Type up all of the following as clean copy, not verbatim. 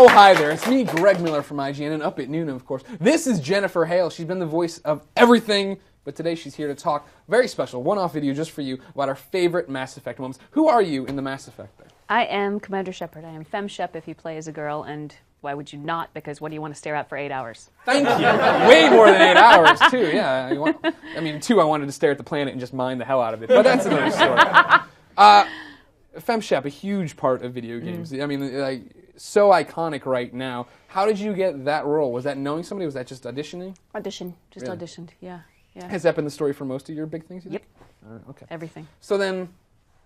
Oh, hi there. It's me, Greg Miller from IGN, and Up at Noon, of course. This is Jennifer Hale. She's been the voice of everything, but today she's here to talk, very special, one-off video just for you, about our favorite Mass Effect moments. Who are you in the Mass Effect there? I am Commander Shepard. I am FemShep if you play as a girl, and why would you not? Because what do you want to stare at for 8 hours? Thank you. Way more than 8 hours, too. Yeah. I wanted to stare at the planet and just mine the hell out of it, but that's another story. FemShep, a huge part of video games. I mean, like, so iconic right now. How did you get that role? Was that knowing somebody? Was that just auditioning? Just auditioned, yeah. Has that been the story for most of your big things? Yep. Okay. Everything. So then,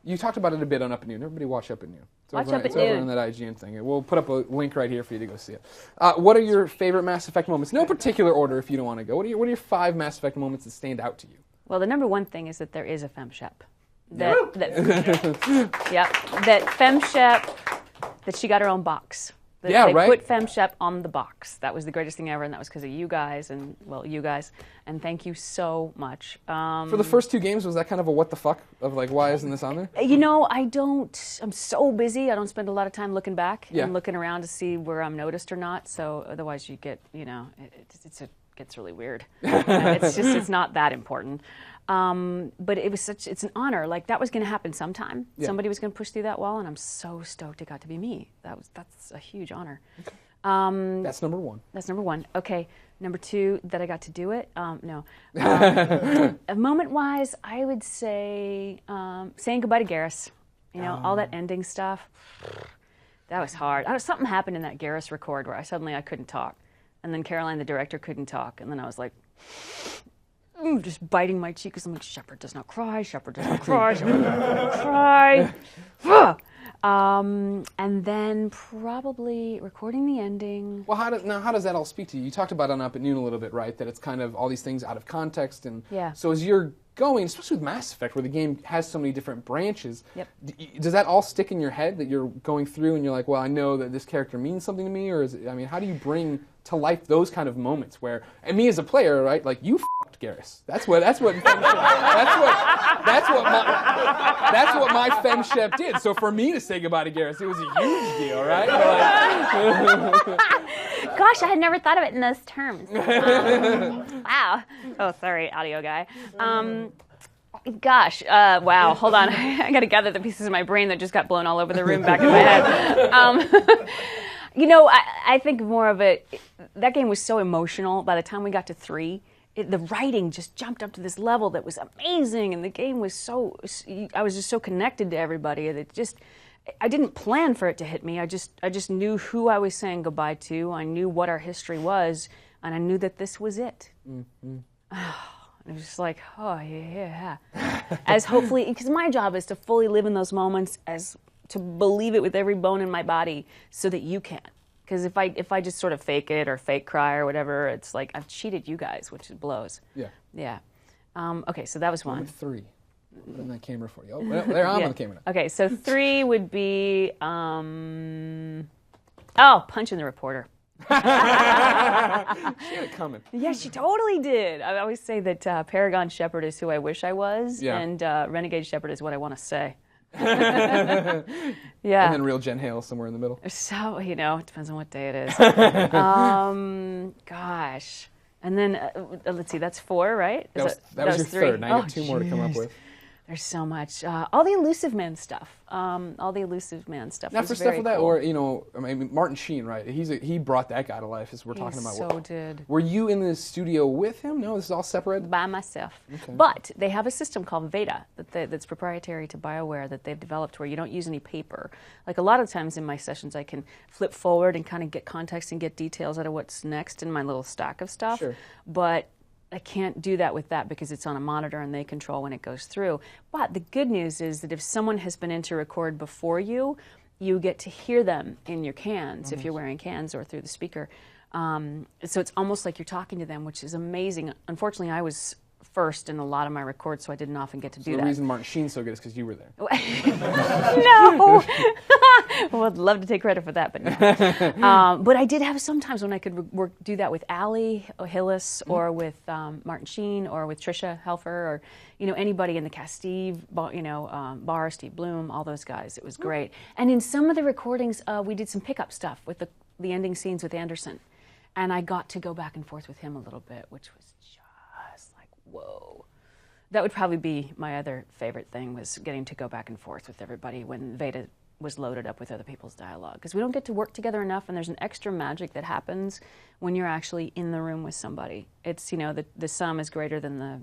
you talked about it a bit on Up at Noon. Everybody watch Up at Noon. Watch Up at Noon. It's over on that IGN thing. We'll put up a link right here for you to go see it. What are your favorite Mass Effect moments? No particular order if you don't want to go. What are your 5 Mass Effect moments that stand out to you? Well, the number one thing is that there is a FemShep. That FemShep, that she got her own box. They put FemShep on the box. That was the greatest thing ever, and that was because of you guys, and thank you so much. For the first 2 games, was that kind of a what the fuck of like, why isn't this on there? You know, I'm so busy, I don't spend a lot of time looking back and looking around to see where I'm noticed or not, so otherwise you get, it gets really weird. It's not that important. But it's an honor. Like, that was going to happen sometime. Yeah. Somebody was going to push through that wall, and I'm so stoked it got to be me. That's a huge honor. Okay. That's number 1. That's number 1. Okay. Number 2, that I got to do it. No. Moment-wise, I would say saying goodbye to Garrus. All that ending stuff. That was hard. Something happened in that Garrus record where I couldn't talk, and then Caroline, the director, couldn't talk, and then I was like, just biting my cheek because I'm like, Shepard does not cry, Shepard does not cry, Shepard does not cry. And then probably recording the ending. Well, how does that all speak to you? You talked about on Up at Noon a little bit, right? That it's kind of all these things out of context. And so as you're going, especially with Mass Effect, where the game has so many different branches, does that all stick in your head that you're going through and you're like, well, I know that this character means something to me? Or how do you bring to life those kind of moments where, and me as a player, right, like, you f***ed Garrus. That's what my FemShep did. So for me to say goodbye to Garrus, it was a huge deal, right? Gosh, I had never thought of it in those terms. Wow. Oh, sorry, audio guy. Wow, hold on. I got to gather the pieces of my brain that just got blown all over the room back in my head. I think more of it, that game was so emotional. By the time we got to 3, the writing just jumped up to this level that was amazing, and the game was I was just so connected to everybody that I didn't plan for it to hit me. I just knew who I was saying goodbye to. I knew what our history was, and I knew that this was it. Mm-hmm. It was just like, oh, yeah. As hopefully, because my job is to fully live in those moments, to believe it with every bone in my body so that you can. Because if I just sort of fake it or fake cry or whatever, it's like I've cheated you guys, which blows. Yeah. Okay, so that was 1. 3. Put in that camera for you. Oh, well, there I'm on the camera. Okay, so 3 would be punching the reporter. She had it coming. Yeah, she totally did. I always say that Paragon Shepard is who I wish I was, and Renegade Shepard is what I want to say. And then real Jen Hale somewhere in the middle. So, it depends on what day it is. Gosh. And then, let's see, that's 4, right? That was your 3rd. Now you got 2 more to come up with. There's so much. All the Illusive Man stuff. Now, for stuff like that, or Martin Sheen, right? He brought that guy to life, as we're talking about. So did. Were you in the studio with him? No, this is all separate. By myself. Okay. But they have a system called Veda that's proprietary to BioWare that they've developed, where you don't use any paper. Like, a lot of times in my sessions, I can flip forward and kind of get context and get details out of what's next in my little stack of stuff. Sure. But I can't do that with that because it's on a monitor and they control when it goes through. But the good news is that if someone has been in to record before you get to hear them in your cans, if you're wearing cans or through the speaker. So it's almost like you're talking to them, which is amazing. Unfortunately, I was first in a lot of my records, so I didn't often get to do that. The reason Martin Sheen's so good is because you were there. No! Well, I'd love to take credit for that, but no. But I did have sometimes when I could do that with Allie Hillis, or with Martin Sheen, or with Trisha Helfer, or anybody in the cast, Steve, Barr, Steve Bloom, all those guys. It was great. And in some of the recordings, we did some pickup stuff with the ending scenes with Anderson. And I got to go back and forth with him a little bit, which was just like, whoa. That would probably be my other favorite thing, was getting to go back and forth with everybody when Veda was loaded up with other people's dialogue. Because we don't get to work together enough, and there's an extra magic that happens when you're actually in the room with somebody. It's, you know, the sum is greater than the,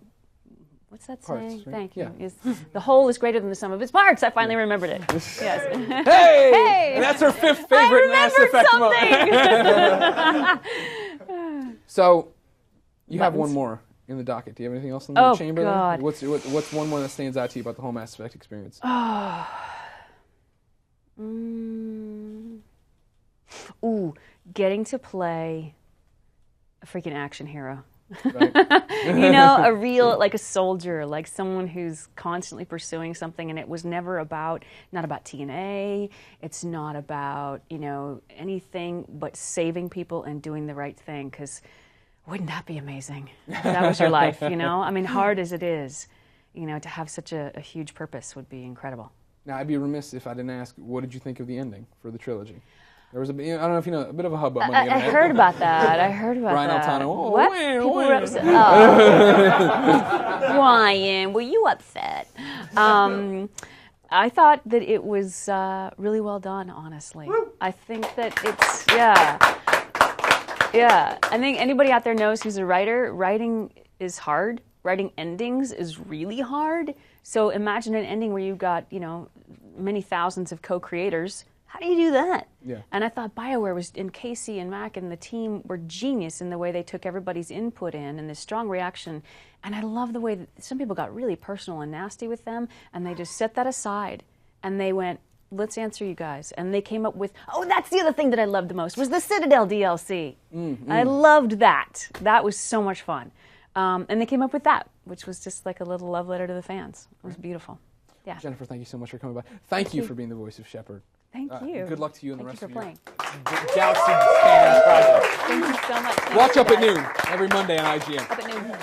what's that Parts, saying? right? Thank you. Yeah. The whole is greater than the sum of its parts. I finally remembered it. Yes. Hey! Hey! And that's her 5th favorite Mass Effect moment. So, you have one more in the docket. Do you have anything else in the chamber? God. What's one more that stands out to you about the whole Mass Effect experience? Ooh, getting to play a freaking action hero. Right. You know, a real, like a soldier, like someone who's constantly pursuing something, and it was never not about TNA, it's not about, you know, anything but saving people and doing the right thing, because wouldn't that be amazing? If that was your life, you know? I mean, hard as it is, you know, to have such a huge purpose would be incredible. Now, I'd be remiss if I didn't ask, what did you think of the ending for the trilogy? There was I don't know if you know, a bit of a hubbub on the internet. I heard about that. Ryan Altano. Oh, what? Wah, People wah. were upset. Oh. Ryan, were you upset? I thought that it was really well done, honestly. I think that it's, yeah. I think anybody out there knows who's a writer. Writing is hard. Writing endings is really hard. So imagine an ending where you've got, you know, many thousands of co-creators. How do you do that? Yeah. And I thought BioWare was, and Casey and Mac and the team were genius in the way they took everybody's input in and the strong reaction. And I love the way that some people got really personal and nasty with them, and they just set that aside and they went, let's answer you guys. And they came up with, that's the other thing that I loved the most, was the Citadel DLC. I loved that. That was so much fun. And they came up with that, which was just like a little love letter to the fans. It was beautiful. Yeah. Jennifer, thank you so much for coming by. Thank you for being the voice of Shepard. Thank you. Good luck to you and the rest of your playing. Galaxy Scanner project. Thank you so much. Watch Up at Noon every Monday on IGN. Up at noon.